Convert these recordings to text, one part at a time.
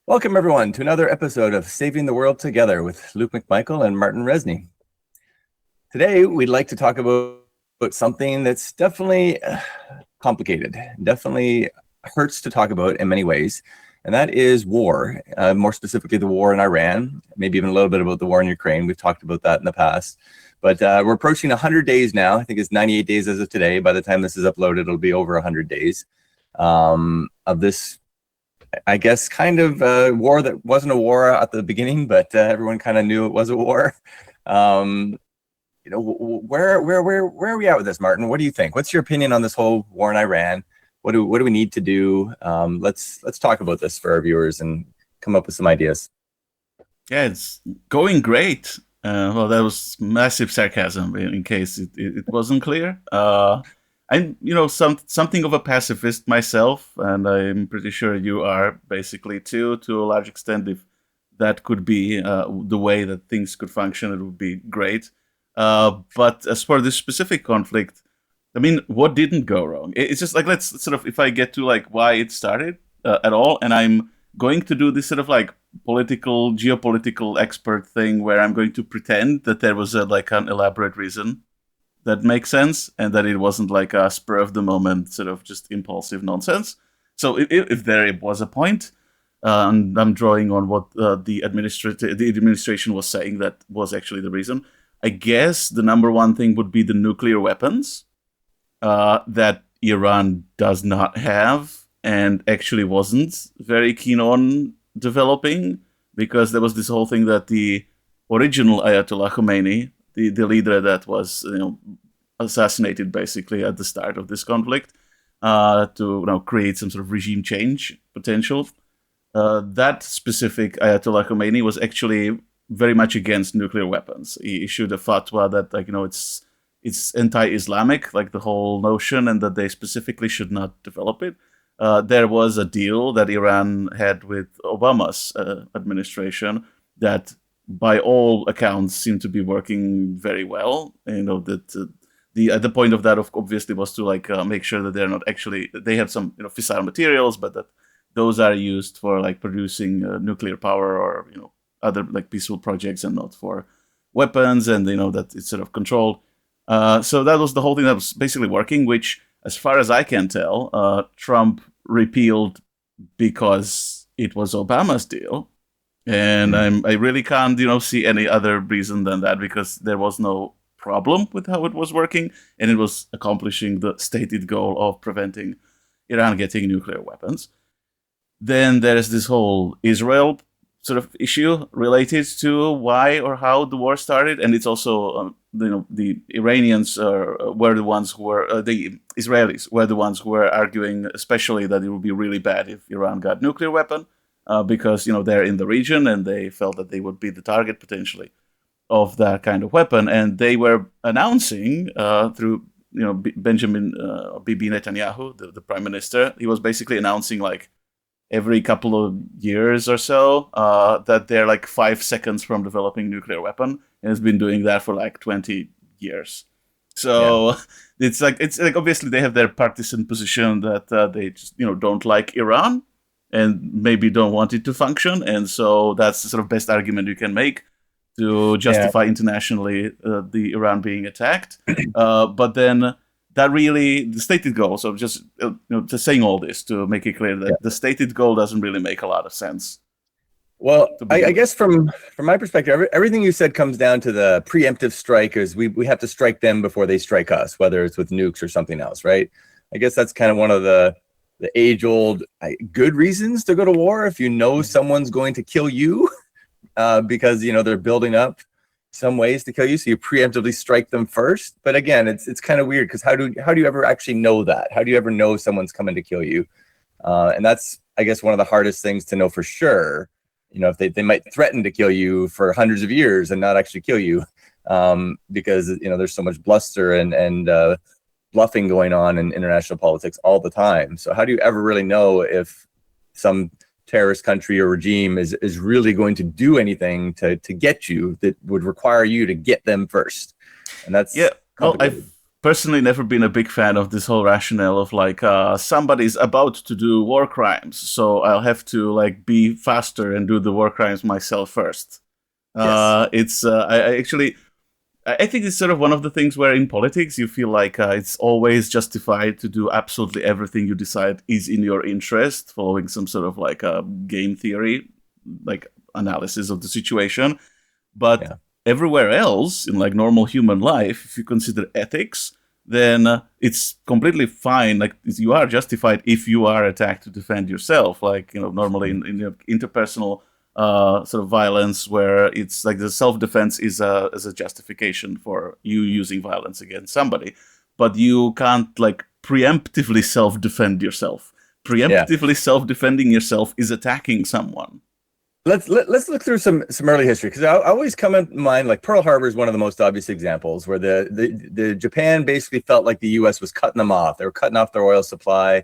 Welcome, everyone, to another episode of Saving the World Together with Luke Macmichael and Martin Rezny. Today, we'd like to talk about something that's definitely complicated, definitely hurts to talk about in many ways, and that is war, more specifically the war in Iran, maybe even a little bit about the war in Ukraine. We've talked about that in the past, but we're approaching 100 days now. I think it's 98 days as of today. By the time this is uploaded, it'll be over 100 days of this, I guess, kind of a war that wasn't a war at the beginning, but everyone kind of knew it was a war. Where are we at with this, Martin? What do you think? What's your opinion on this whole war in Iran? What do we need to do? Let's talk about this for our viewers and come up with some ideas. Yeah, it's going great. Well, that was massive sarcasm in case it wasn't clear. I'm, something of a pacifist myself, and I'm pretty sure you are basically too, to a large extent. If that could be the way that things could function, it would be great. But as for this specific conflict, I mean, what didn't go wrong? It's just like, let's sort of, if I get to like why it started at all, and I'm going to do this sort of like geopolitical expert thing where I'm going to pretend that there was an elaborate reason that makes sense, and that it wasn't like a spur of the moment sort of just impulsive nonsense. So if there was a point, and I'm drawing on what the administration was saying that was actually the reason, I guess the number one thing would be the nuclear weapons that Iran does not have and actually wasn't very keen on developing, because there was this whole thing that the original Ayatollah Khomeini, the leader that was assassinated basically at the start of this conflict, to create some sort of regime change potential. That specific Ayatollah Khomeini was actually very much against nuclear weapons. He issued a fatwa that it's anti-Islamic, like the whole notion, and that they specifically should not develop it. There was a deal that Iran had with Obama's administration that, by all accounts, seemed to be working very well. That the point of that, obviously, was to make sure that they're not actually, they have some fissile materials, but that those are used for producing nuclear power or other peaceful projects, and not for weapons, and that it's sort of controlled. So that was the whole thing that was basically working, which, as far as I can tell, Trump repealed because it was Obama's deal. And I really can't, see any other reason than that, because there was no problem with how it was working, and it was accomplishing the stated goal of preventing Iran getting nuclear weapons. Then there's this whole Israel sort of issue related to why or how the war started, and it's also the Iranians were the ones who were the Israelis were the ones who were arguing, especially, that it would be really bad if Iran got nuclear weapon, because they're in the region and they felt that they would be the target potentially of that kind of weapon, and they were announcing through Benjamin Bibi Netanyahu, the prime minister. He was basically announcing every couple of years or so that they're 5 seconds from developing nuclear weapon, and has been doing that for 20 years. So yeah. it's obviously they have their partisan position that they just don't like Iran and maybe don't want it to function, and so that's the sort of best argument you can make to justify internationally the Iran being attacked. But then that really, the stated goal, so just just saying all this to make it clear that the stated goal doesn't really make a lot of sense. Well, I guess from my perspective, everything you said comes down to the preemptive strike. Is we have to strike them before they strike us, whether it's with nukes or something else, right? I guess that's kind of one of the age-old good reasons to go to war. If you know someone's going to kill you, because they're building up some ways to kill you, so you preemptively strike them first. But again, it's kind of weird, because how do you ever actually know that? How do you ever know someone's coming to kill you? And that's, I guess, one of the hardest things to know for sure. If they might threaten to kill you for hundreds of years and not actually kill you, because there's so much bluster and bluffing going on in international politics all the time. So how do you ever really know if some terrorist country or regime is really going to do anything to get you that would require you to get them first? And that's Well, I've personally never been a big fan of this whole rationale of like somebody's about to do war crimes, so I'll have to like be faster and do the war crimes myself first. Yes. It's I think it's sort of one of the things where in politics you feel like it's always justified to do absolutely everything you decide is in your interest, following some sort of like a game theory, like analysis of the situation. But Yeah. everywhere else in like normal human life, if you consider ethics, then it's completely fine. Like you are justified if you are attacked to defend yourself. Like normally in interpersonal sort of violence, where it's like the self-defense is as a justification for you using violence against somebody, but you can't like preemptively self-defend yourself. Preemptively self-defending yourself is attacking someone. Let's look through some early history, because I always come in mind, like Pearl Harbor is one of the most obvious examples where the Japan basically felt like the U.S. was cutting them off. They were cutting off their oil supply.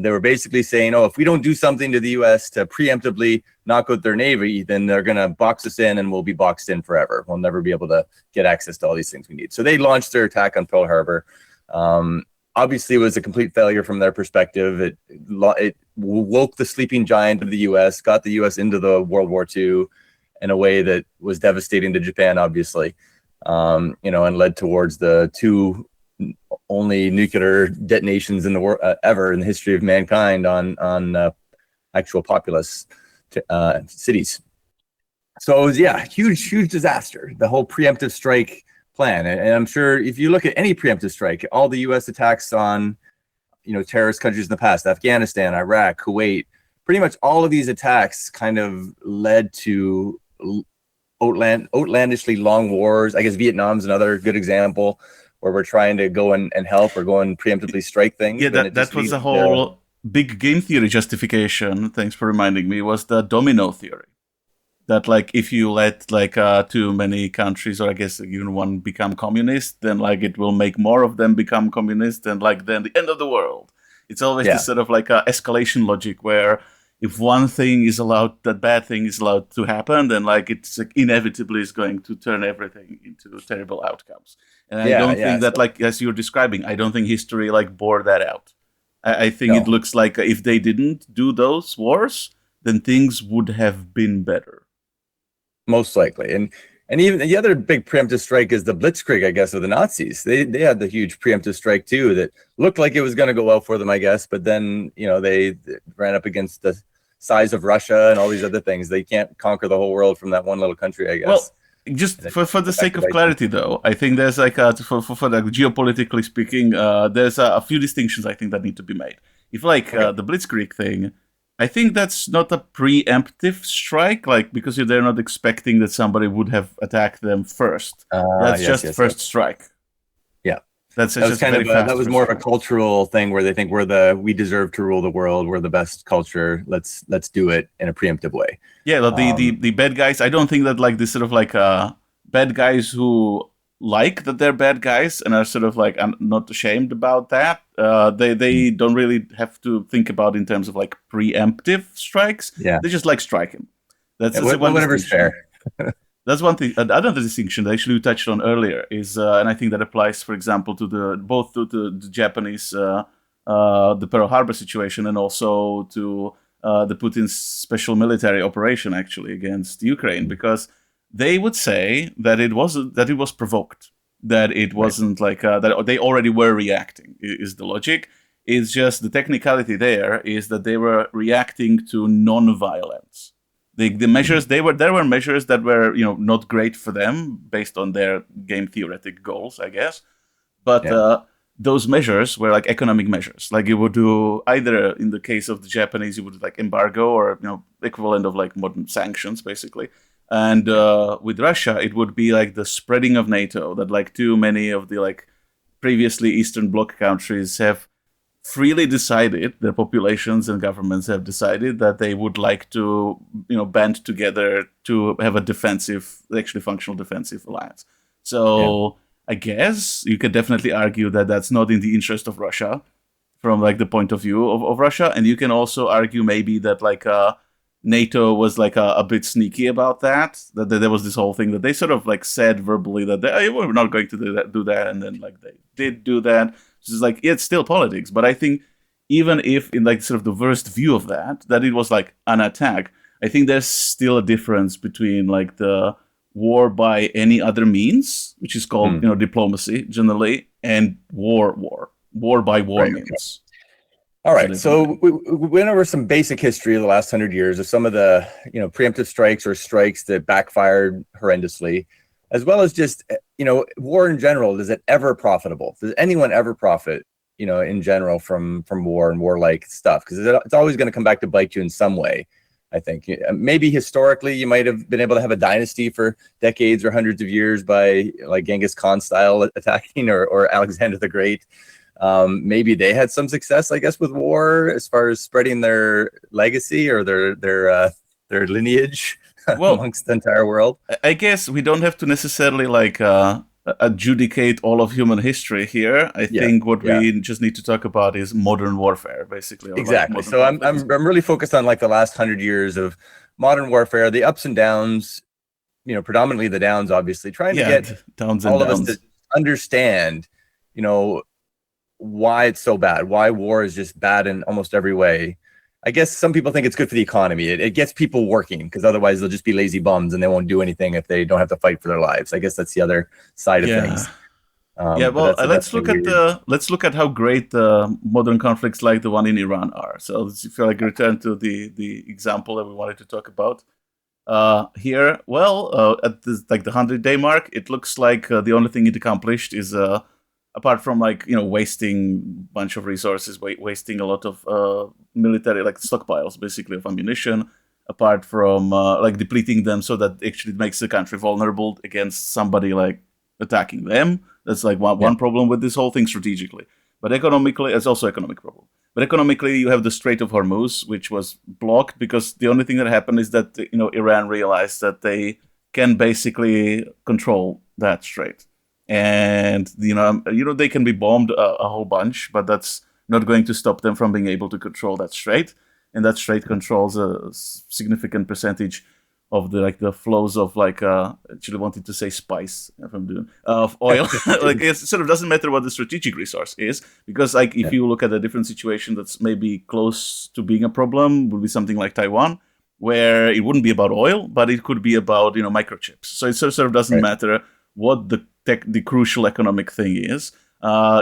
They were basically saying, oh, if we don't do something to the U.S. to preemptively knock out their navy, then they're going to box us in and we'll be boxed in forever. We'll never be able to get access to all these things we need. So they launched their attack on Pearl Harbor. Obviously, it was a complete failure from their perspective. It woke the sleeping giant of the U.S., got the U.S. into the World War II in a way that was devastating to Japan, obviously, and led towards the two only nuclear detonations in the world ever in the history of mankind on actual populous cities. So it was, huge disaster. The whole preemptive strike plan, and I'm sure if you look at any preemptive strike, all the U.S. attacks on terrorist countries in the past, Afghanistan, Iraq, Kuwait, pretty much all of these attacks kind of led to outlandishly long wars. I guess Vietnam's another good example where we're trying to go and help or go and preemptively strike things. Yeah, that was the whole big game theory justification. Thanks for reminding me. Was the domino theory. That like if you let like too many countries, or I guess even one, become communist, then like it will make more of them become communist, and like then the end of the world. It's always this sort of like escalation logic where if one thing is allowed, that bad thing is allowed to happen, then like it's like, inevitably is going to turn everything into terrible outcomes. And I don't think that, like as you're describing, I don't think history like bore that out. I think it looks like if they didn't do those wars, then things would have been better. Most likely. And even the other big preemptive strike is the Blitzkrieg, I guess, of the Nazis. They had the huge preemptive strike too that looked like it was going to go well for them, I guess, but then they ran up against the size of Russia and all these other things. They can't conquer the whole world from that one little country, I guess. Well, just for the sake of clarity, though, I think there's like for the geopolitically speaking, there's a few distinctions I think that need to be made. If like the Blitzkrieg thing, I think that's not a preemptive strike, like because they're not expecting that somebody would have attacked them first. That's just first strike. Yeah, that was kind of that was more of a cultural thing where they think we deserve to rule the world. We're the best culture. Let's do it in a preemptive way. Yeah, well, the bad guys. I don't think that like this sort of like bad guys who like that they're bad guys and are sort of like I'm not ashamed about that. They don't really have to think about in terms of like preemptive strikes. Yeah, they just like striking. That's whatever's fair. That's one thing. Another distinction that actually we touched on earlier is, and I think that applies, for example, to both the Japanese, the Pearl Harbor situation, and also to the Putin's special military operation actually against Ukraine, because they would say that it was provoked, that it wasn't like that they already were reacting. Is the logic? It's just the technicality there is that they were reacting to non-violence. The measures there were measures that were not great for them based on their game theoretic goals, I guess, but those measures were like economic measures. Like you would do either in the case of the Japanese, you would like embargo or equivalent of like modern sanctions, basically. And with Russia, it would be like the spreading of NATO, that like too many of the like previously Eastern Bloc countries have freely decided, their populations and governments have decided that they would like to, band together to have a defensive, actually functional defensive alliance. So I guess you could definitely argue that that's not in the interest of Russia from like the point of view of Russia. And you can also argue maybe that like NATO was like a bit sneaky about that. That there was this whole thing that they sort of like said verbally that they were not going to do that, and then like they did do that. It's just like it's still politics, but I think even if in like sort of the worst view of that it was like an attack, I think there's still a difference between like the war by any other means, which is called diplomacy generally, and war by war Right. means. All right. So we went over some basic history of the last 100 years of some of the, preemptive strikes or strikes that backfired horrendously, as well as just, war in general. Is it ever profitable? Does anyone ever profit, in general from war and war-like stuff? Because it's always going to come back to bite you in some way. I think maybe historically you might have been able to have a dynasty for decades or hundreds of years by like Genghis Khan style attacking or Alexander the Great. Maybe they had some success, I guess, with war as far as spreading their legacy or their lineage amongst the entire world. I guess we don't have to necessarily like adjudicate all of human history here. I think what we just need to talk about is modern warfare, basically. Exactly. Like so I'm really focused on like the last 100 years of modern warfare, the ups and downs. Predominantly the downs, obviously, trying to get all of us to understand, why it's so bad, why war is just bad in almost every way. I guess some people think it's good for the economy. It gets people working because otherwise they'll just be lazy bums and they won't do anything if they don't have to fight for their lives. I guess that's the other side of things. Well, let's look at how great modern conflicts like the one in Iran are. So let's feel like return to the example that we wanted to talk about. Here, at the 100-day mark, it looks like the only thing it accomplished is apart from like wasting a bunch of resources, wasting a lot of military like stockpiles basically of ammunition, apart from like depleting them so that actually makes the country vulnerable against somebody like attacking them. That's like one problem with this whole thing strategically. But economically, it's also an economic problem. But economically, you have the Strait of Hormuz, which was blocked because the only thing that happened is that Iran realized that they can basically control that strait. And they can be bombed a whole bunch, but that's not going to stop them from being able to control that strait. And that strait controls a significant percentage of the flows of actually wanted to say spice if I'm doing of oil. Like it sort of doesn't matter what the strategic resource is, because if you look at a different situation that's maybe close to being a problem, would be something like Taiwan, where it wouldn't be about oil, but it could be about microchips. So it sort of doesn't matter what the crucial economic thing is.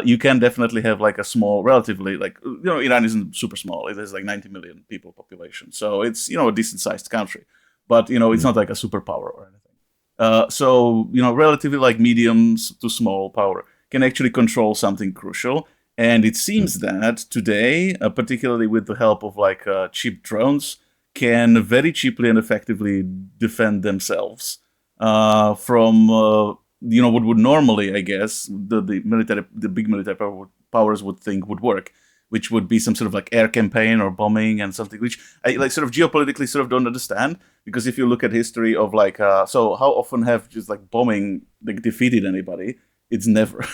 You can definitely have like a small, relatively Iran isn't super small. It has like 90 million people population, so it's a decent sized country, but it's not like a superpower or anything. So relatively like medium to small power can actually control something crucial, and it seems that today, particularly with the help of cheap drones, can very cheaply and effectively defend themselves from what would normally, I guess, the big military powers would think would work, which would be some sort of like air campaign or bombing and something, which I sort of geopolitically sort of don't understand, because if you look at history of so how often have just bombing defeated anybody? It's never.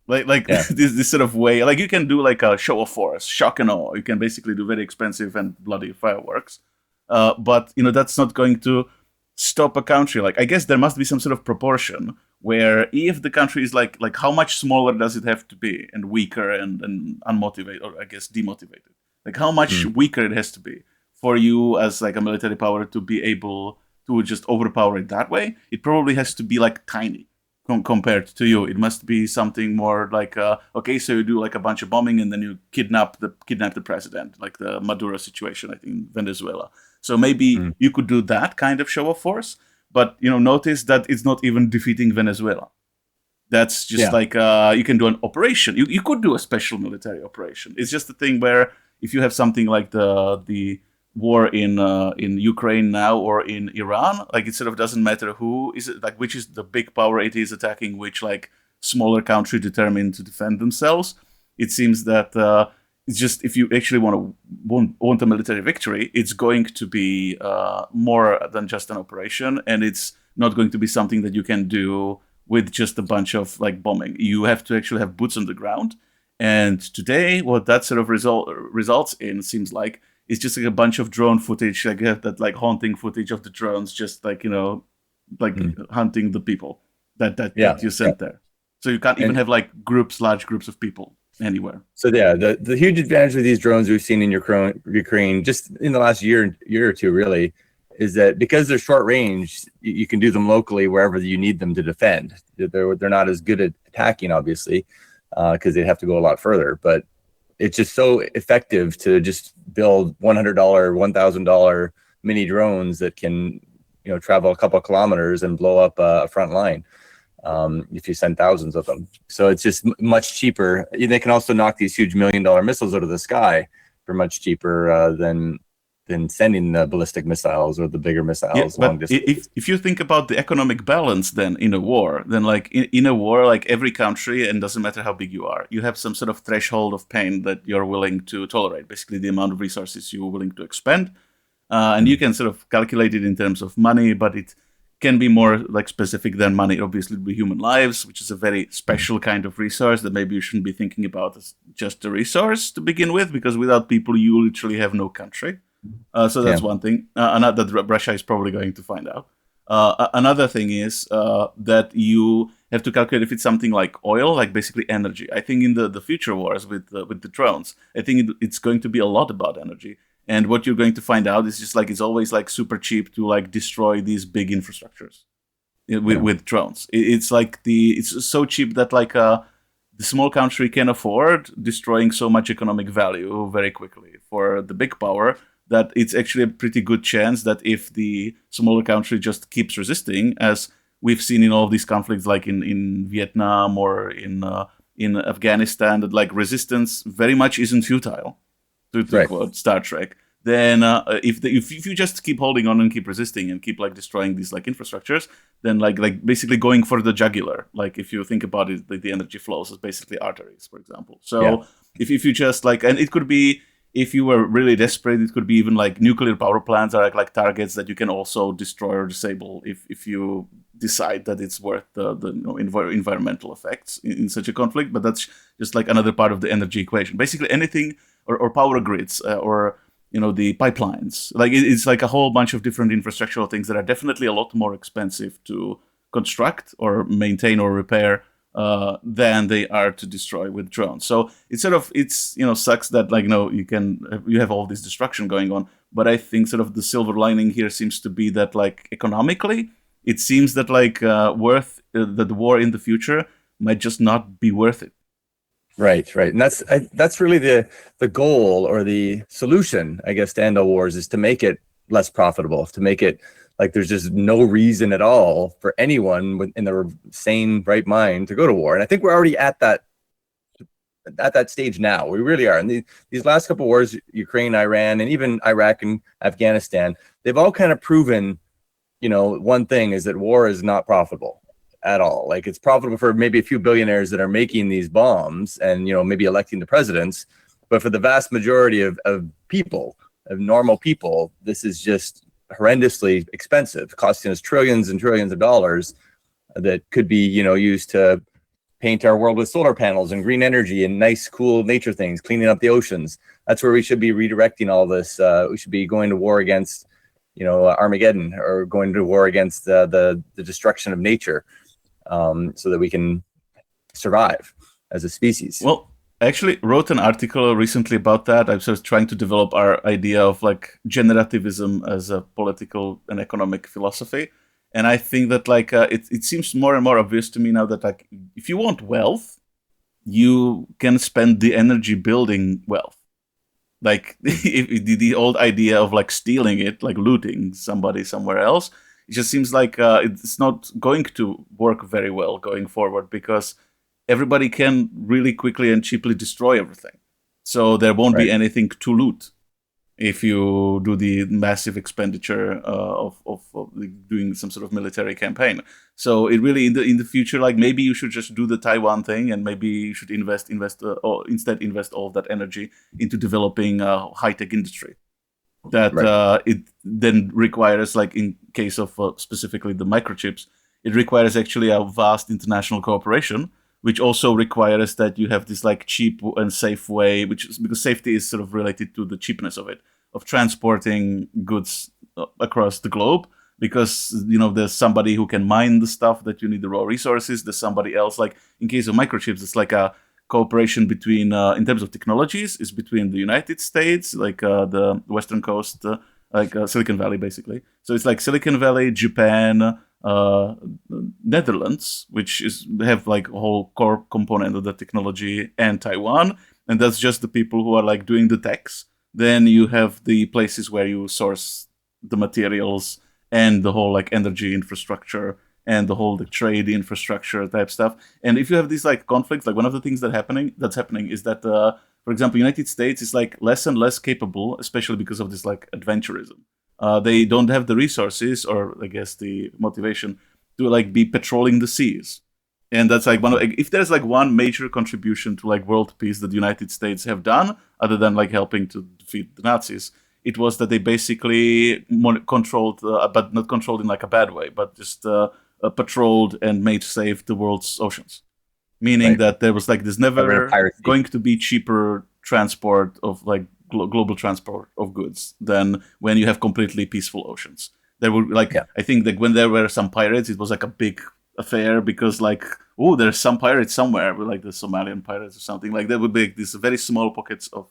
This sort of way, you can do a show of force, shock and awe. You can basically do very expensive and bloody fireworks, but that's not going to stop a country. I guess there must be some sort of proportion where if the country is how much smaller does it have to be and weaker and unmotivated, or I guess demotivated? How much weaker it has to be for you as a military power to be able to just overpower it that way? It probably has to be tiny compared to you. It must be something more okay, so you do a bunch of bombing and then you kidnap the president, like the Maduro situation, I think, in Venezuela. So maybe you could do that kind of show of force, but notice that it's not even defeating Venezuela. That's just you can do an operation. You could do a special military operation. It's just a thing where if you have something like the war in Ukraine now or in Iran, it sort of doesn't matter who is it, which is the big power it is attacking, which smaller country determined to defend themselves. It seems that it's just, if you actually want a military victory, it's going to be more than just an operation, and it's not going to be something that you can do with just a bunch of bombing. You have to actually have boots on the ground, and today what that sort of results in seems like it's just like a bunch of drone footage. Like you have that like haunting footage of the drones, just like hunting the people that you sent there. So you can't even have like large groups of people anywhere. So yeah, the huge advantage of these drones we've seen in Ukraine just in the last year or two really is that because they're short range, you can do them locally wherever you need them to defend. They're not as good at attacking, obviously, because they'd have to go a lot further. But it's just so effective to just build $100, $1,000 mini drones that can, travel a couple of kilometers and blow up a front line. If you send thousands of them. So it's just much cheaper. They can also knock these huge $1 million missiles out of the sky for much cheaper than sending the ballistic missiles or the bigger missiles long distance. If you think about the economic balance then in a war, then like in a war, like every country, and doesn't matter how big you are, you have some sort of threshold of pain that you're willing to tolerate, basically the amount of resources you're willing to expend. And you can sort of calculate it in terms of money, but it can be more like specific than money. Obviously, it would be human lives, which is a very special kind of resource that maybe you shouldn't be thinking about as just a resource to begin with, because without people, you literally have no country. So that's one thing. Another that Russia is probably going to find out. Another thing is that you have to calculate if it's something like oil, like basically energy. I think in the future wars with the drones, I think it's going to be a lot about energy. And what you're going to find out is just like it's always like super cheap to like destroy these big infrastructures with drones. It's like it's so cheap that like the small country can afford destroying so much economic value very quickly for the big power, that it's actually a pretty good chance that if the smaller country just keeps resisting, as we've seen in all of these conflicts, like in Vietnam or in Afghanistan, that like resistance very much isn't futile, to quote Star Trek. Then if you just keep holding on and keep resisting and keep like destroying these like infrastructures, then like basically going for the jugular. Like if you think about it, the energy flows as basically arteries, for example. So if you just like, and it could be, if you were really desperate, it could be even like nuclear power plants are like targets that you can also destroy or disable if you decide that it's worth the environmental effects in such a conflict. But that's just like another part of the energy equation. Basically anything, or power grids, or the pipelines. Like it's like a whole bunch of different infrastructural things that are definitely a lot more expensive to construct or maintain or repair than they are to destroy with drones. So it's sucks that like you have all this destruction going on. But I think sort of the silver lining here seems to be that like economically, it seems that like that the war in the future might just not be worth it. Right, and that's really the goal or the solution, I guess, to end all wars, is to make it less profitable, to make it like there's just no reason at all for anyone in their sane right mind to go to war. And I think we're already at that stage now. We really are. And these last couple of wars, Ukraine, Iran, and even Iraq and Afghanistan, they've all kind of proven, one thing is that war is not profitable at all. Like it's profitable for maybe a few billionaires that are making these bombs and maybe electing the presidents, but for the vast majority of people, of normal people, this is just horrendously expensive, costing us trillions and trillions of dollars that could be used to paint our world with solar panels and green energy and nice cool nature things, cleaning up the oceans. That's where we should be redirecting all this. We should be going to war against Armageddon, or going to war against the destruction of nature, so that we can survive as a species. Well, I actually wrote an article recently about that. I was trying to develop our idea of like generativism as a political and economic philosophy. And I think that like it seems more and more obvious to me now that like if you want wealth, you can spend the energy building wealth. Like the old idea of like stealing it, like looting somebody somewhere else, it just seems like it's not going to work very well going forward, because everybody can really quickly and cheaply destroy everything. So there won't be anything to loot if you do the massive expenditure of doing some sort of military campaign. So it really in the future, like maybe you should just do the Taiwan thing, and maybe you should instead invest all of that energy into developing a high-tech industry that it then requires, like in case of specifically the microchips, it requires actually a vast international cooperation, which also requires that you have this like cheap and safe way, because safety is sort of related to the cheapness of it. of transporting goods across the globe, because there's somebody who can mine the stuff that you need, the raw resources. There's somebody else, like in case of microchips, it's like a cooperation between in terms of technologies is between the United States, like the Western Coast, Silicon Valley basically. So it's like Silicon Valley, Japan, Netherlands, which have like a whole core component of the technology, and Taiwan, and that's just the people who are like doing the techs. Then you have the places where you source the materials and the whole like energy infrastructure and the whole trade infrastructure type stuff. And if you have these like conflicts, like one of the things that's happening is that, for example, United States is like less and less capable, especially because of this like adventurism. They don't have the resources, or I guess the motivation, to like be patrolling the seas. And that's like if there's like one major contribution to like world peace that the United States have done, other than like helping to defeat the Nazis, it was that they basically controlled, but not controlled in like a bad way, but just patrolled and made safe the world's oceans. Meaning that there was like there's never going to be cheaper transport of like global transport of goods than when you have completely peaceful oceans. There were like I think that when there were some pirates, it was like a big affair, because like, oh, there's some pirates somewhere, like the Somalian pirates or something. Like there would be these very small pockets of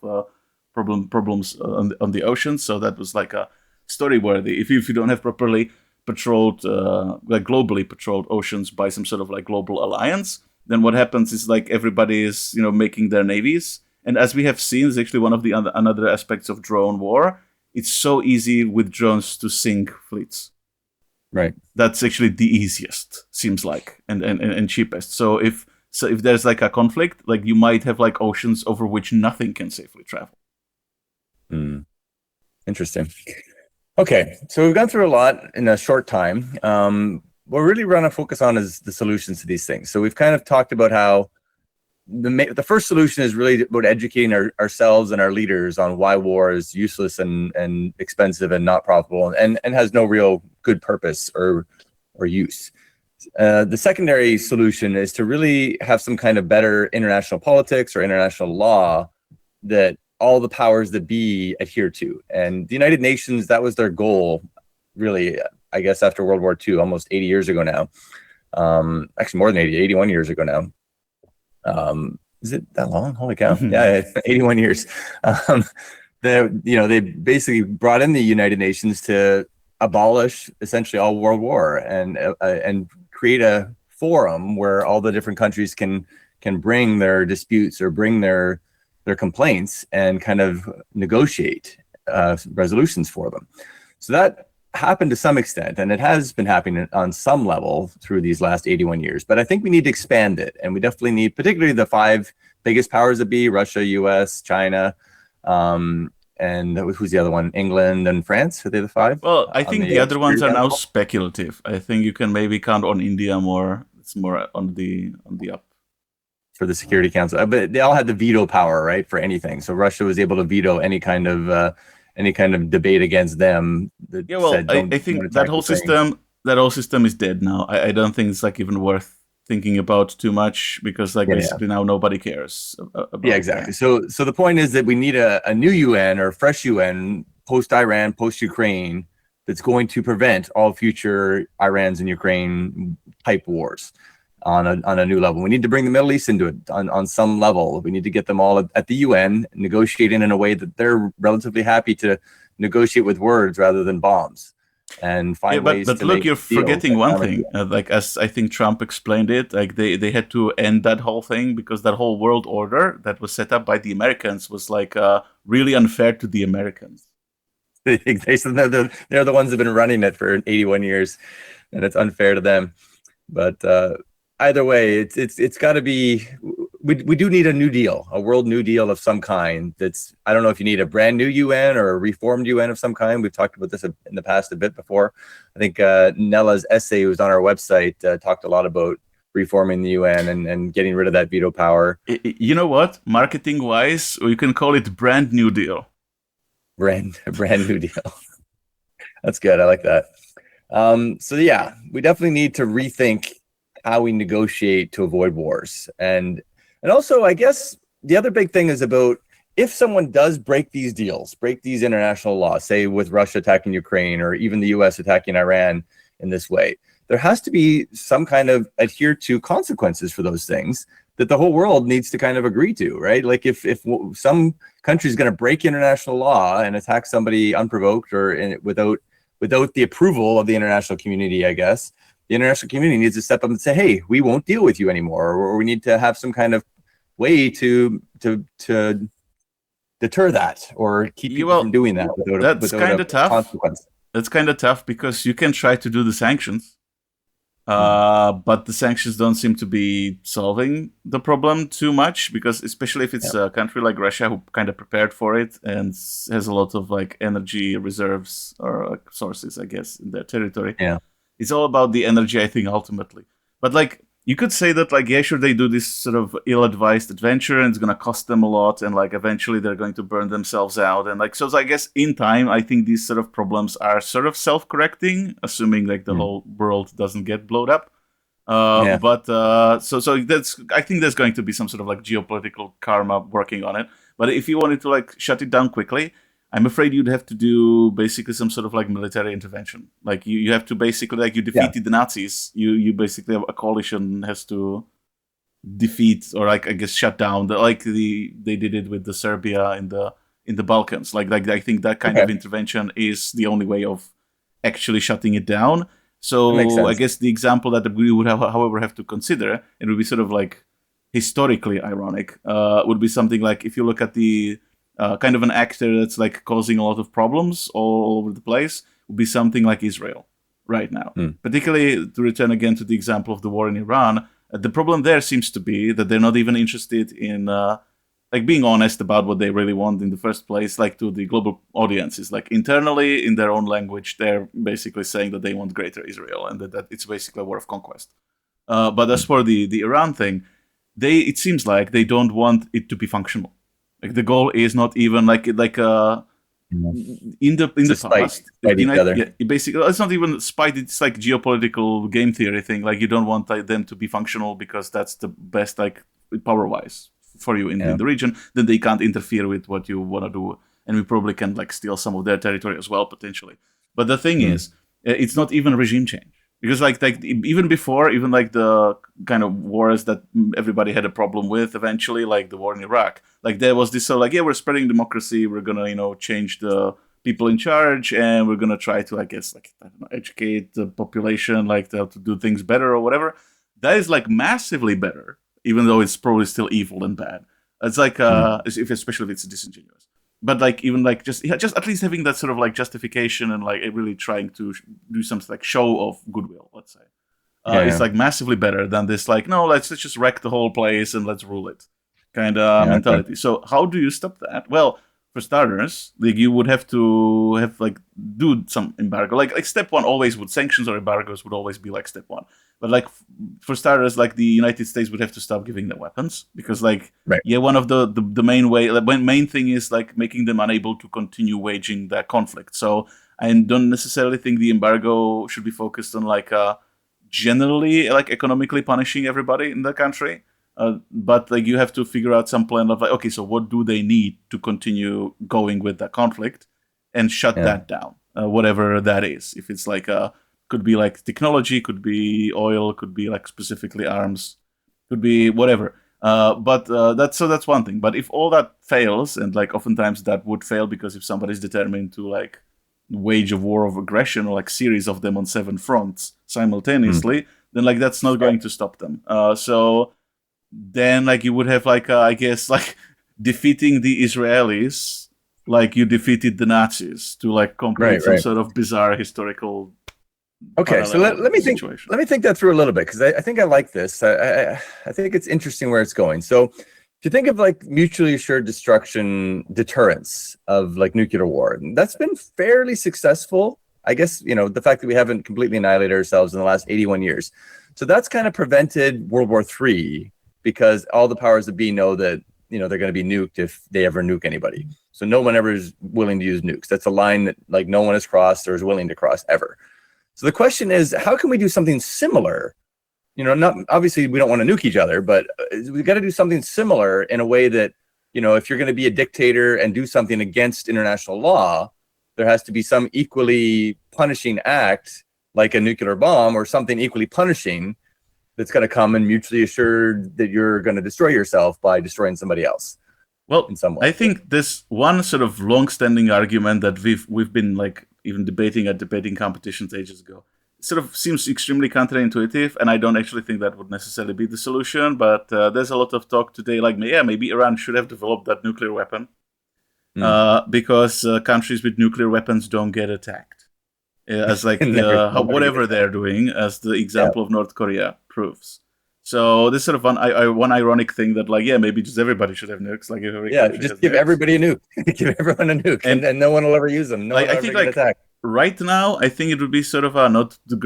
problems on the ocean. So that was like a story worthy. If you don't have properly patrolled, like globally patrolled oceans by some sort of like global alliance, then what happens is like everybody is making their navies. And as we have seen, is actually one of the another aspects of drone war. It's so easy with drones to sink fleets. Right. That's actually the easiest, seems like, and cheapest. So if there's like a conflict, like you might have like oceans over which nothing can safely travel. Interesting. Okay, so we've gone through a lot in a short time. What really we're going to focus on is the solutions to these things. So we've kind of talked about how the first solution is really about educating ourselves and our leaders on why war is useless and expensive and not profitable and has no real good purpose or use. The secondary solution is to really have some kind of better international politics or international law that all the powers that be adhere to. And the United Nations, that was their goal, really, I guess, after World War II, almost 80 years ago now. Actually, more than 80, 81 years ago now. Is it that long? Holy cow. Yeah, 81 years. They basically brought in the United Nations to abolish essentially all world war and create a forum where all the different countries can bring their disputes or bring their complaints and kind of negotiate resolutions for them. So that happened to some extent, and it has been happening on some level through these last 81 years. But I think we need to expand it, and we definitely need, particularly the 5 biggest powers that be: Russia, US, China, and who's the other one? England and France. Are they the 5? Well, I think the other ones are now speculative. I think you can maybe count on India more. It's more on the up. For the Security Council, but they all had the veto power, right, for anything. So Russia was able to veto any kind of debate against them. Yeah, well, I think that whole system is dead now. I don't think it's like even worth thinking about too much, because like basically now nobody cares about exactly. That. So the point is that we need a new UN or fresh UN post-Iran, post-Ukraine that's going to prevent all future Irans and Ukraine type wars on a new level. We need to bring the Middle East into it on some level. We need to get them all at the UN, negotiating in a way that they're relatively happy to negotiate with words rather than bombs, and find ways to look, you're forgetting one thing. Like, as I think Trump explained it, like they had to end that whole thing because that whole world order that was set up by the Americans was like really unfair to the Americans. They're the ones that have been running it for 81 years, and it's unfair to them. But either way, it's got to be. We do need a new deal, a world new deal of some kind. That's, I don't know if you need a brand new UN or a reformed UN of some kind. We've talked about this in the past a bit before. I think Nella's essay, was on our website, talked a lot about reforming the UN and getting rid of that veto power. You know what? Marketing wise, you can call it brand new deal. Brand new deal. That's good. I like that. So yeah, we definitely need to rethink how we negotiate to avoid wars. And also, I guess the other big thing is about if someone does break these deals, break these international laws, say with Russia attacking Ukraine or even the US attacking Iran in this way, there has to be some kind of adhere to consequences for those things that the whole world needs to kind of agree to, right? Like if some country is going to break international law and attack somebody unprovoked or without the approval of the international community, I guess, the international community needs to step up and say, hey, we won't deal with you anymore, or we need to have some kind of way to deter that or keep people from doing that without a consequence. That's kind of tough because you can try to do the sanctions, but the sanctions don't seem to be solving the problem too much, because especially if it's a country like Russia who kind of prepared for it and has a lot of like energy reserves or sources, I guess, in their territory. Yeah, it's all about the energy, I think, ultimately. But like, you could say that, like, yeah, sure, they do this sort of ill-advised adventure and it's going to cost them a lot, and like eventually they're going to burn themselves out. And like, so I guess in time, I think these sort of problems are sort of self-correcting, assuming like the whole world doesn't get blown up. But so that's, I think there's going to be some sort of like geopolitical karma working on it. But if you wanted to like shut it down quickly, I'm afraid you'd have to do basically some sort of like military intervention. Like you have to basically, like, you defeated the Nazis. You basically, a coalition has to defeat, or like, I guess, shut down they did it with the Serbia in the Balkans. Like I think that kind of intervention is the only way of actually shutting it down. So I guess the example that we would however have to consider, it would be sort of like historically ironic, would be something like, if you look at the kind of an actor that's like causing a lot of problems all over the place, would be something like Israel right now. Particularly, to return again to the example of the war in Iran, the problem there seems to be that they're not even interested in like being honest about what they really want in the first place, like to the global audiences. Like internally, in their own language, they're basically saying that they want greater Israel and that it's basically a war of conquest. But as for the Iran thing, it seems like they don't want it to be functional. Like the goal is not even like in the past. Basically, it's not even spite. It's like geopolitical game theory thing. Like you don't want them to be functional because that's the best, like power-wise, for you in the region. Then they can't interfere with what you want to do, and we probably can like steal some of their territory as well potentially. But the thing is, it's not even regime change. Because like even before, even like the kind of wars that everybody had a problem with eventually, like the war in Iraq, like there was this sort of like, we're spreading democracy, we're gonna change the people in charge, and we're gonna try to, I guess, like, I don't know, educate the population, like to do things better or whatever. That is like massively better, even though it's probably still evil and bad. It's like especially if it's disingenuous. But like even like just at least having that sort of like justification and like really trying to do something like show of goodwill, let's say, it's like massively better than this like, no, let's just wreck the whole place and let's rule it kind of mentality. So how do you stop that? Well, for starters, like you would have to have like do some embargo. Like step one always would, sanctions or embargoes would always be like step one. But like for starters, like the United States would have to stop giving them weapons, because like one of the main thing is like making them unable to continue waging that conflict. So I don't necessarily think the embargo should be focused on like generally like economically punishing everybody in the country. But like you have to figure out some plan of like, okay, so what do they need to continue going with that conflict and shut that down, whatever that is. If it's like could be like technology, could be oil, could be like specifically arms, could be whatever. But that's one thing. But if all that fails, and like oftentimes that would fail because if somebody's determined to like wage a war of aggression or like series of them on 7 fronts simultaneously, then like that's not going to stop them. So then like you would have like I guess like defeating the Israelis like you defeated the Nazis, to like complete some sort of bizarre historical. Okay, so let me think that through a little bit, because I think I like this. I think it's interesting where it's going. So if you think of like mutually assured destruction deterrence of like nuclear war, that's been fairly successful. I guess, the fact that we haven't completely annihilated ourselves in the last 81 years. So that's kind of prevented World War III, because all the powers that be know that, they're going to be nuked if they ever nuke anybody. So no one ever is willing to use nukes. That's a line that like no one has crossed or is willing to cross ever. So the question is, how can we do something similar? Not obviously we don't want to nuke each other, but we got to do something similar in a way that if you're going to be a dictator and do something against international law, there has to be some equally punishing act, like a nuclear bomb or something equally punishing, that's going to come and mutually assured that you're going to destroy yourself by destroying somebody else. Well, in some way. I think this one sort of long-standing argument that we've been like even debating at debating competitions ages ago, sort of seems extremely counterintuitive, and I don't actually think that would necessarily be the solution. But there's a lot of talk today, like maybe Iran should have developed that nuclear weapon because countries with nuclear weapons don't get attacked, as like whatever they're doing, as the example of North Korea proves. So this sort of one ironic thing that maybe just everybody should have nukes. Like just give everybody a nuke, give everyone a nuke, and no one will ever use them. No one will ever get attacked. Right now, I think it would be sort of not the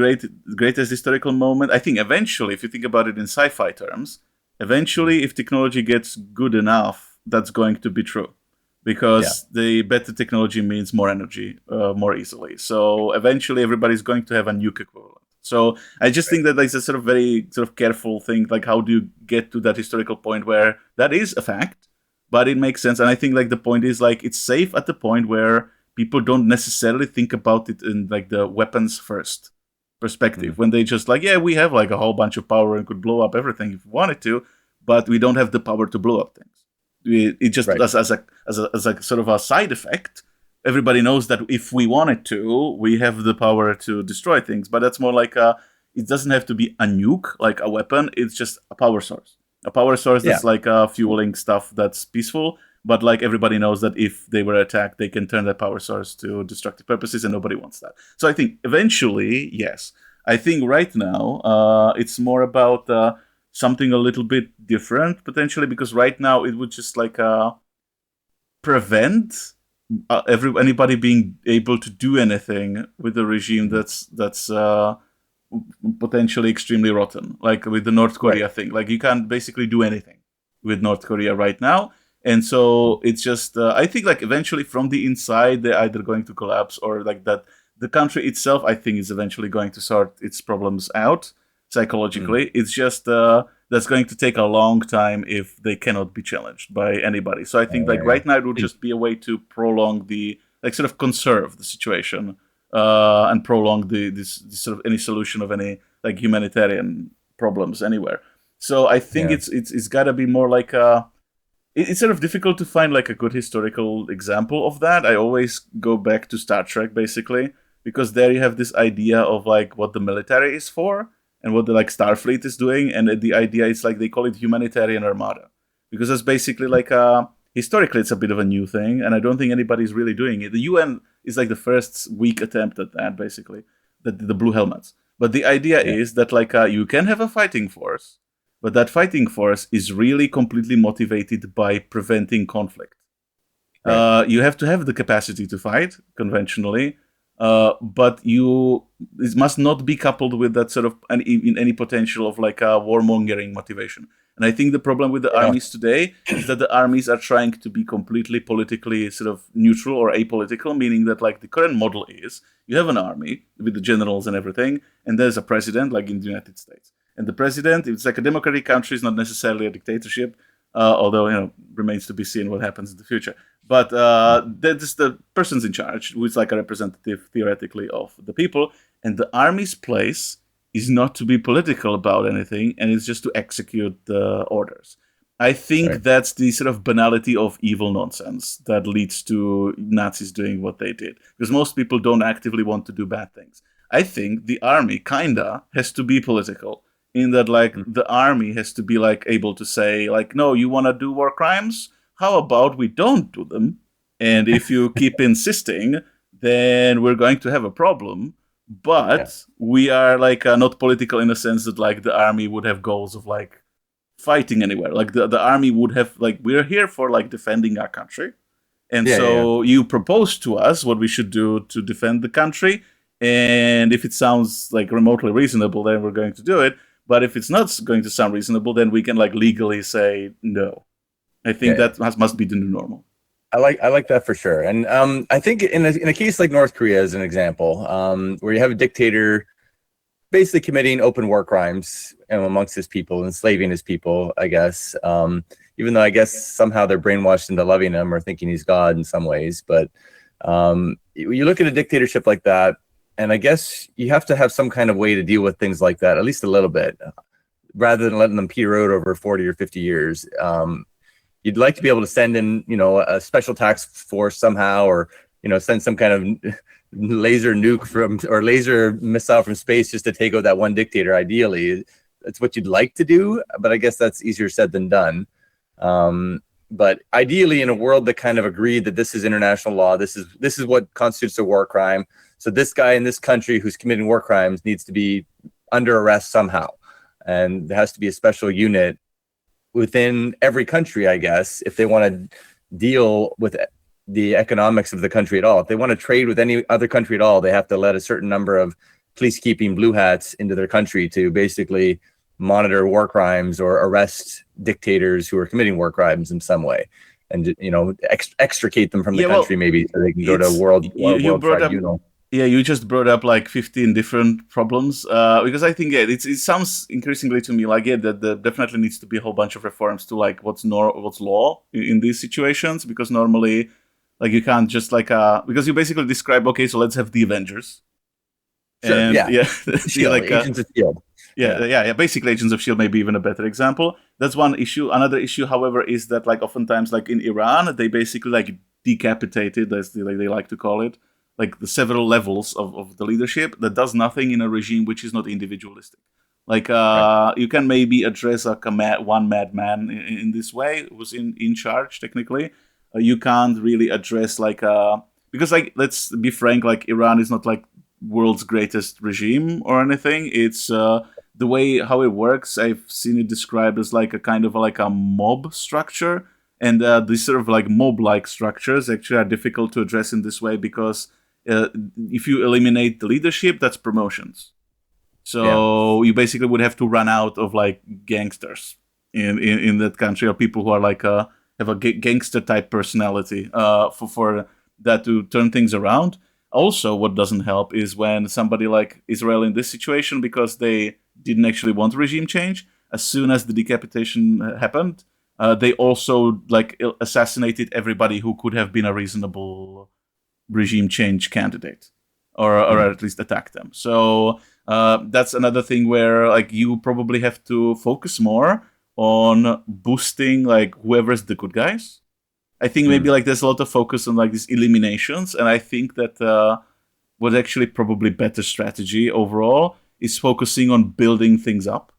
greatest historical moment. I think eventually, if you think about it in sci-fi terms, eventually, if technology gets good enough, that's going to be true, because the better technology means more energy, more easily. So eventually, everybody's going to have a nuke equivalent. So I just think that there's a sort of very sort of careful thing, like how do you get to that historical point where that is a fact, but it makes sense. And I think like the point is like it's safe at the point where people don't necessarily think about it in like the weapons first perspective, when they just like, we have like a whole bunch of power and could blow up everything if we wanted to, but we don't have the power to blow up things. It just as a sort of a side effect. Everybody knows that if we wanted to, we have the power to destroy things. But that's more like it doesn't have to be a nuke, like a weapon. It's just a power source. A power source that's like fueling stuff that's peaceful. But like everybody knows that if they were attacked, they can turn that power source to destructive purposes, and nobody wants that. So I think eventually, yes. I think right now it's more about something a little bit different, potentially, because right now it would just like prevent anybody being able to do anything with a regime that's potentially extremely rotten, like with the North Korea thing. Like you can't basically do anything with North Korea right now, and so it's just I think like eventually from the inside they're either going to collapse or like that the country itself I think is eventually going to sort its problems out psychologically. It's just that's going to take a long time if they cannot be challenged by anybody. So I think right now it would just be a way to prolong sort of conserve the situation and prolong this sort of any solution of any like humanitarian problems anywhere. So I think it's got to be more like it's sort of difficult to find like a good historical example of that. I always go back to Star Trek basically, because there you have this idea of like what the military is for and what the like Starfleet is doing, and the idea is like they call it humanitarian armada, because that's basically like historically it's a bit of a new thing, and I don't think anybody's really doing it. The UN is like the first weak attempt at that, basically, the blue helmets. But the idea is that like you can have a fighting force, but that fighting force is really completely motivated by preventing conflict. You have to have the capacity to fight conventionally. But it must not be coupled with that sort of any potential of like a warmongering motivation. And I think the problem with the armies today is that the armies are trying to be completely politically sort of neutral or apolitical, meaning that like the current model is you have an army with the generals and everything, and there's a president like in the United States. And the president, it's like a democratic country, it's not necessarily a dictatorship, although remains to be seen what happens in the future. But that's the person's in charge, who is like a representative, theoretically, of the people. And the army's place is not to be political about anything, and it's just to execute the orders. I think that's the sort of banality of evil nonsense that leads to Nazis doing what they did. Because most people don't actively want to do bad things. I think the army kinda has to be political, in that like the army has to be like able to say like, no, you want to do war crimes? How about we don't do them? And if you keep insisting, then we're going to have a problem. But we are like not political in the sense that like the army would have goals of like fighting anywhere. Like the army would have like, we're here for like defending our country. And you propose to us what we should do to defend the country. And if it sounds like remotely reasonable, then we're going to do it. But if it's not going to sound reasonable, then we can like legally say no. I think that must be the new normal. I like that for sure. And I think in a case like North Korea as an example, where you have a dictator basically committing open war crimes amongst his people, enslaving his people, I guess, even though I guess somehow they're brainwashed into loving him or thinking he's God in some ways. But you look at a dictatorship like that, and I guess you have to have some kind of way to deal with things like that, at least a little bit, rather than letting them peter out over 40 or 50 years. You'd like to be able to send in, a special task force somehow, or, send some kind of laser nuke or laser missile from space just to take out that one dictator. Ideally, that's what you'd like to do, but I guess that's easier said than done. But ideally, in a world that kind of agreed that this is international law, this is what constitutes a war crime. So this guy in this country who's committing war crimes needs to be under arrest somehow, and there has to be a special unit within every country, I guess, if they want to deal with the economics of the country at all. If they want to trade with any other country at all, they have to let a certain number of policekeeping blue hats into their country to basically monitor war crimes or arrest dictators who are committing war crimes in some way, and extricate them from the country, maybe, so they can go to world tribunal. Yeah, you just brought up like 15 different problems, because I think it sounds increasingly to me like that there definitely needs to be a whole bunch of reforms to like what's law in these situations, because normally like you can't just because you basically describe, okay, so let's have the Avengers. Sure, and, Agents of S.H.I.E.L.D. Yeah. Basically, Agents of S.H.I.E.L.D. may be even a better example. That's one issue. Another issue, however, is that like oftentimes, like in Iran, they basically like decapitated, as they like to call it, like the several levels of the leadership that does nothing in a regime which is not individualistic. Like right. You can maybe address like one madman in this way who's in charge technically. You can't really address because like, let's be frank, like Iran is not like world's greatest regime or anything. It's the way how it works. I've seen it described as like a kind of like a mob structure, and these sort of like mob-like structures actually are difficult to address in this way because if you eliminate the leadership, that's promotions. So you basically would have to run out of like gangsters in that country, or people who are like have a gangster type personality for that to turn things around. Also, what doesn't help is when somebody like Israel in this situation, because they didn't actually want regime change, as soon as the decapitation happened, they also like assassinated everybody who could have been a reasonable regime change candidate, or at least attack them. So that's another thing where like you probably have to focus more on boosting like whoever's the good guys. I think maybe like there's a lot of focus on like these eliminations, and I think that what actually probably better strategy overall is focusing on building things up,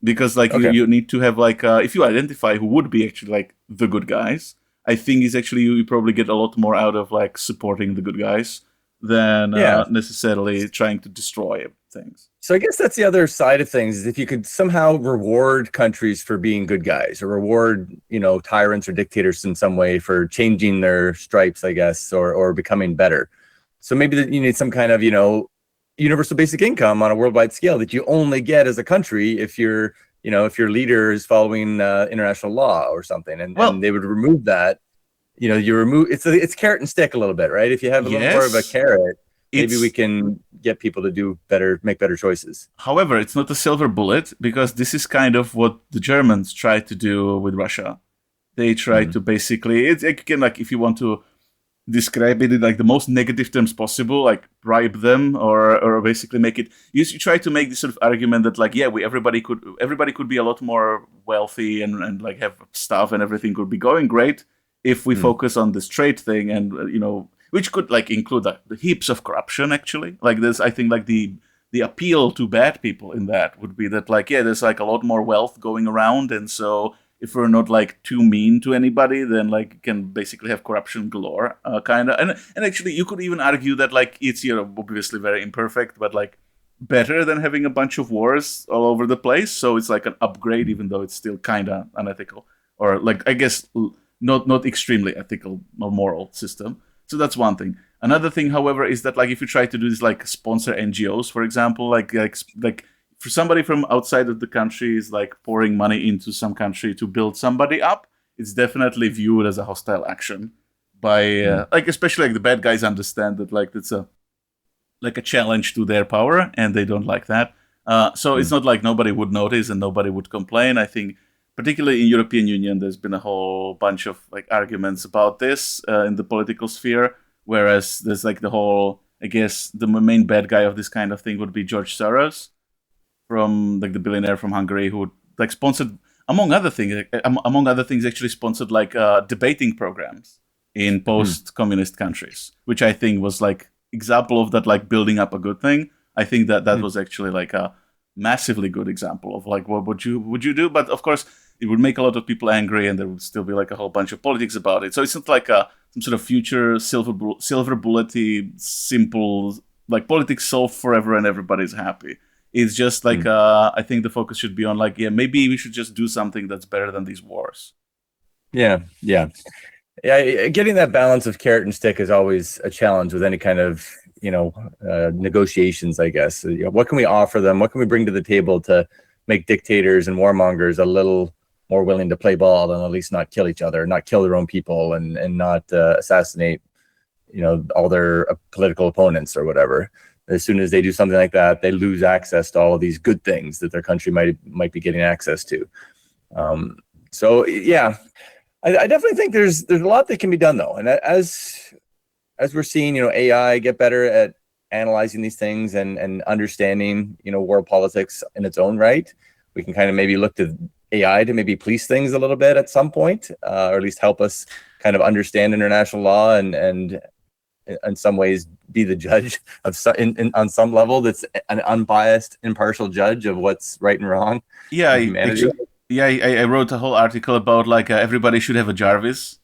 because like you need to have like if you identify who would be actually like the good guys, I think is actually you probably get a lot more out of like supporting the good guys than necessarily trying to destroy things. So I guess that's the other side of things, is if you could somehow reward countries for being good guys, or reward, tyrants or dictators in some way for changing their stripes, I guess, or becoming better. So maybe that you need some kind of, universal basic income on a worldwide scale that you only get as a country if your leader is following international law or something, and they would remove that. You remove it's carrot and stick a little bit, right? If you have a little more of a carrot, maybe we can get people to do better, make better choices. However, it's not a silver bullet, because this is kind of what the Germans tried to do with Russia. They tried to basically, again, like if you want to describe it in like the most negative terms possible, like bribe them or basically make it. You try to make this sort of argument that like everybody could be a lot more wealthy and like have stuff and everything could be going great if we focus on this trade thing, and which could like include the heaps of corruption actually. Like there's, I think like the appeal to bad people in that would be that like there's like a lot more wealth going around, and so if we're not like too mean to anybody, then like you can basically have corruption galore, kind of. And actually, you could even argue that like it's obviously very imperfect, but like better than having a bunch of wars all over the place. So it's like an upgrade, even though it's still kind of unethical, or like I guess not extremely ethical or moral system. So that's one thing. Another thing, however, is that like if you try to do this, like sponsor NGOs, for example, like for somebody from outside of the country is like pouring money into some country to build somebody up, it's definitely viewed as a hostile action by like, especially like the bad guys understand that like it's a challenge to their power, and they don't like that. So it's not like nobody would notice and nobody would complain. I think particularly in European Union, there's been a whole bunch of like arguments about this in the political sphere. Whereas there's like the whole, I guess, the main bad guy of this kind of thing would be George Soros, from like the billionaire from Hungary, who would like sponsored, among other things, actually sponsored like debating programs in post-communist countries, which I think was like example of that, like building up a good thing. I think that was actually like a massively good example of like what would you do. But of course, it would make a lot of people angry, and there would still be like a whole bunch of politics about it. So it's not like some sort of future silver bullet-y, simple like politics solved forever and everybody's happy. It's just like I think the focus should be on like, yeah, maybe we should just do something that's better than these wars. Yeah. Getting that balance of carrot and stick is always a challenge with any kind of negotiations, I guess. What can we offer them? What can we bring to the table to make dictators and warmongers a little more willing to play ball and at least not kill each other, not kill their own people, and not assassinate, all their political opponents or whatever. As soon as they do something like that, they lose access to all of these good things that their country might be getting access to. So yeah, I definitely think there's a lot that can be done though, and as we're seeing, AI get better at analyzing these things and understanding, world politics in its own right, we can kind of maybe look to AI to maybe police things a little bit at some point, or at least help us kind of understand international law and in some ways be the judge of on some level that's an unbiased, impartial judge of what's right and wrong. Yeah, I wrote a whole article about like everybody should have a Jarvis.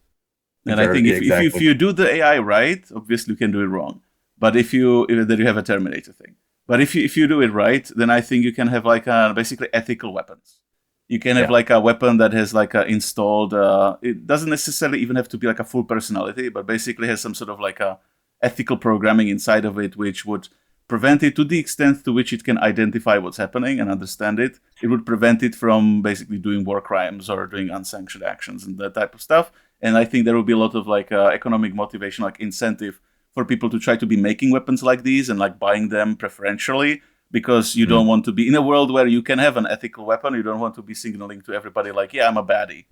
And I think if you do the AI right, obviously you can do it wrong. But then you have a Terminator thing. But if you do it right, then I think you can have like basically ethical weapons. You can have like a weapon that has like installed. It doesn't necessarily even have to be like a full personality, but basically has some sort of like a ethical programming inside of it, which would prevent it to the extent to which it can identify what's happening and understand it. It would prevent it from basically doing war crimes or doing unsanctioned actions and that type of stuff. And I think there will be a lot of like economic motivation, like incentive for people to try to be making weapons like these and like buying them preferentially, because you don't want to be in a world where you can have an ethical weapon. You don't want to be signaling to everybody like, yeah, I'm a baddie.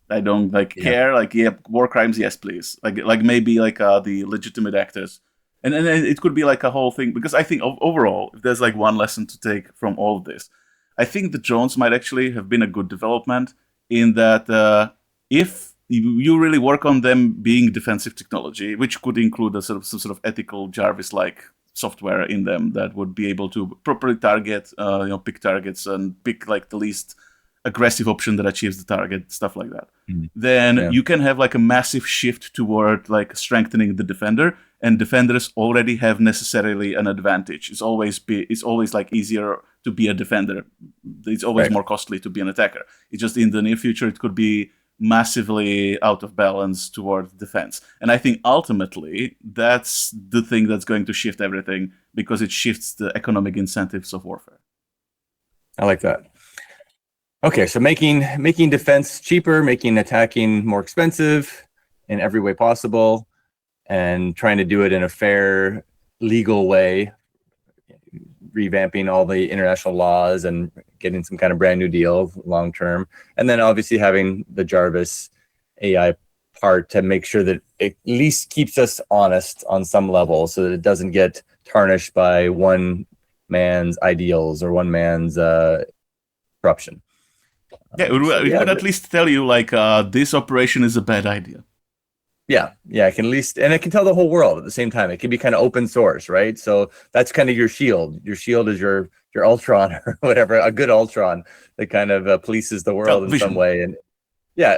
I don't care. Like, yeah, war crimes, yes, please. Like maybe like the legitimate actors. And it could be like a whole thing, because I think overall, if there's like one lesson to take from all of this, I think the drones might actually have been a good development in that if you really work on them being defensive technology, which could include some sort of ethical Jarvis-like software in them that would be able to properly target, pick targets and pick like the least aggressive option that achieves the target, stuff like that. Then you can have like a massive shift toward like strengthening the defender, and defenders already have necessarily an advantage. It's always like easier to be a defender. It's always more costly to be an attacker. It's just in the near future it could be massively out of balance toward defense. And I think ultimately that's the thing that's going to shift everything, because it shifts the economic incentives of warfare. I like that. Okay, so making defense cheaper, making attacking more expensive in every way possible, and trying to do it in a fair, legal way, revamping all the international laws and getting some kind of brand new deal long term. And then obviously having the Jarvis AI part to make sure that it at least keeps us honest on some level, so that it doesn't get tarnished by one man's ideals or one man's corruption. Yeah, it would at least tell you like this operation is a bad idea. Yeah, it can at least, and it can tell the whole world at the same time. It can be kind of open source, right? So that's kind of your shield. Your shield is your Ultron or whatever, a good Ultron that kind of polices the world in some way. And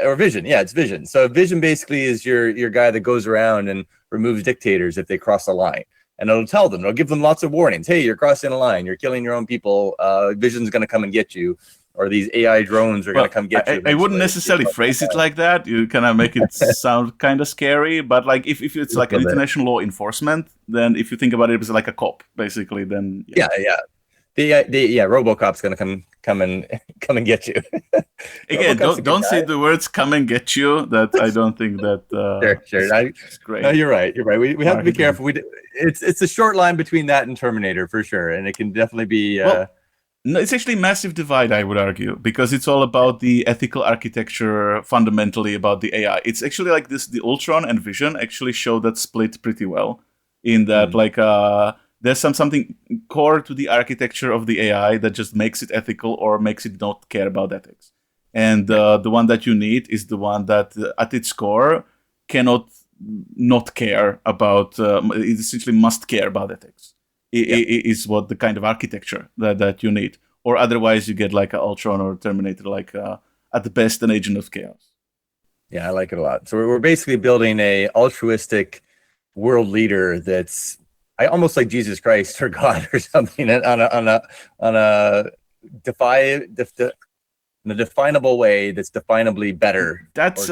or Vision. Yeah, it's Vision. So Vision basically is your guy that goes around and removes dictators if they cross a line. And it'll tell them, it'll give them lots of warnings. Hey, you're crossing a line. You're killing your own people. Vision's going to come and get you. Or these AI drones are going to come get you. I wouldn't necessarily phrase it like that. You kind of make it sound kind of scary. But like if it's like an international law enforcement, then if you think about it as like a cop, basically, then yeah. RoboCop's going to come and get you. Again, don't say the words "come and get you." That I don't think that. Sure. It's great. No, you're right. We have to be careful. It's a short line between that and Terminator for sure, and it can definitely be. No, it's actually massive divide, I would argue, because it's all about the ethical architecture, fundamentally about the AI. It's actually like this: the Ultron and Vision actually show that split pretty well. In that, like, there's something core to the architecture of the AI that just makes it ethical or makes it not care about ethics. And the one that you need is the one that, at its core, cannot not care about. It essentially must care about ethics. Is what the kind of architecture that you need, or otherwise you get like an Ultron or Terminator, like at the best an agent of chaos. Yeah, I like it a lot. So we're basically building a altruistic world leader that's I almost like Jesus Christ or God or something on a in a definable way that's definably better. That's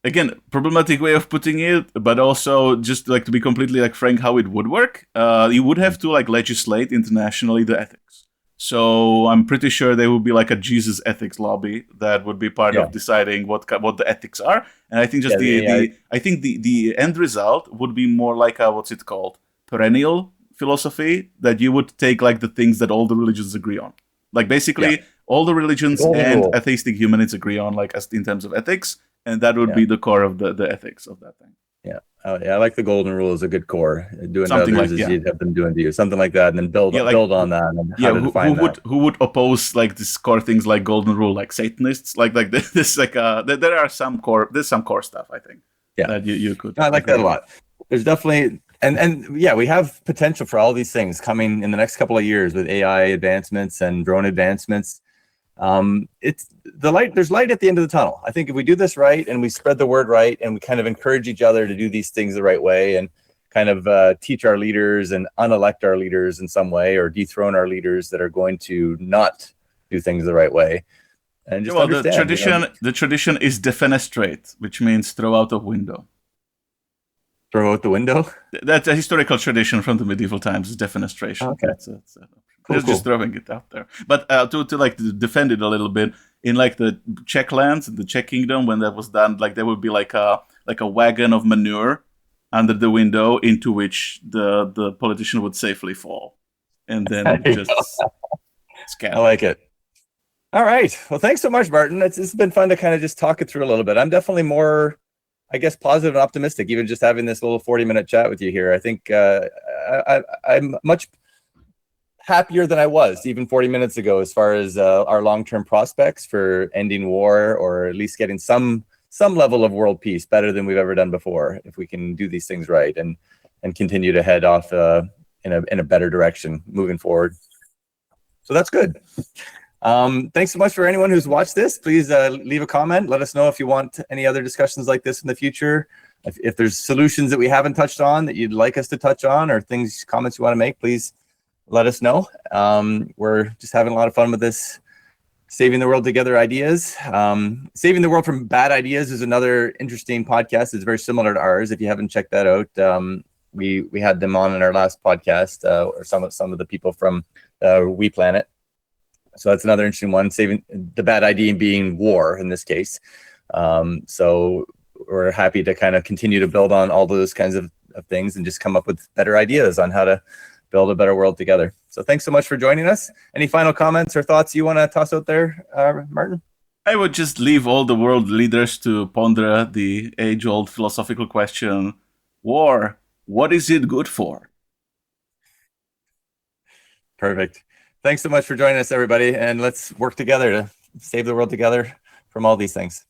again problematic way of putting it, but also just like to be completely like frank, how it would work. You would have to like legislate internationally the ethics. So I'm pretty sure there would be like a Jesus ethics lobby that would be part of deciding what the ethics are. And I think just the end result would be more like a, what's it called, perennial philosophy, that you would take like the things that all the religions agree on. Like basically all the religions and atheistic humanists agree on, like as in terms of ethics, and that would be the core of the ethics of that thing. Yeah. I like the golden rule as a good core. Doing something to others like, as you'd have them doing to you. Something like that, and then build on that. And how to define who would oppose like this core things like golden rule, like Satanists, like this like there are some core stuff, I think. That you could. I like that a lot. There's definitely and we have potential for all these things coming in the next couple of years with AI advancements and drone advancements. It's the light. There's light at the end of the tunnel. I think if we do this right and we spread the word right and we kind of encourage each other to do these things the right way and kind of teach our leaders and unelect our leaders in some way or dethrone our leaders that are going to not do things the right way. And just understand, the tradition is defenestrate, which means throw out a window. Throw out the window? That's a historical tradition from the medieval times, defenestration. Okay. Just throwing it out there. But to like defend it a little bit, in like the Czech lands, the Czech kingdom, when that was done, like there would be like a wagon of manure under the window into which the politician would safely fall. And then just scatter. I like it. All right. Well, thanks so much, Martin. It's been fun to kind of just talk it through a little bit. I'm definitely more, I guess, positive and optimistic, even just having this little 40-minute chat with you here. I think I'm much happier than I was even 40 minutes ago as far as our long-term prospects for ending war or at least getting some level of world peace better than we've ever done before if we can do these things right and continue to head off in a better direction moving forward. So that's good. Thanks so much for anyone who's watched this. Please leave a comment. Let us know if you want any other discussions like this in the future. If there's solutions that we haven't touched on that you'd like us to touch on or comments you want to make, please let us know. We're just having a lot of fun with this Saving the World Together ideas. Saving the World from Bad Ideas is another interesting podcast. It's very similar to ours. If you haven't checked that out, we had them on in our last podcast, or some of the people from We Planet. So that's another interesting one, saving the bad idea being war in this case. So we're happy to kind of continue to build on all those kinds of things and just come up with better ideas on how to build a better world together. So thanks so much for joining us. Any final comments or thoughts you want to toss out there, Martin? I would just leave all the world leaders to ponder the age-old philosophical question, war, what is it good for? Perfect. Thanks so much for joining us, everybody. And let's work together to save the world together from all these things.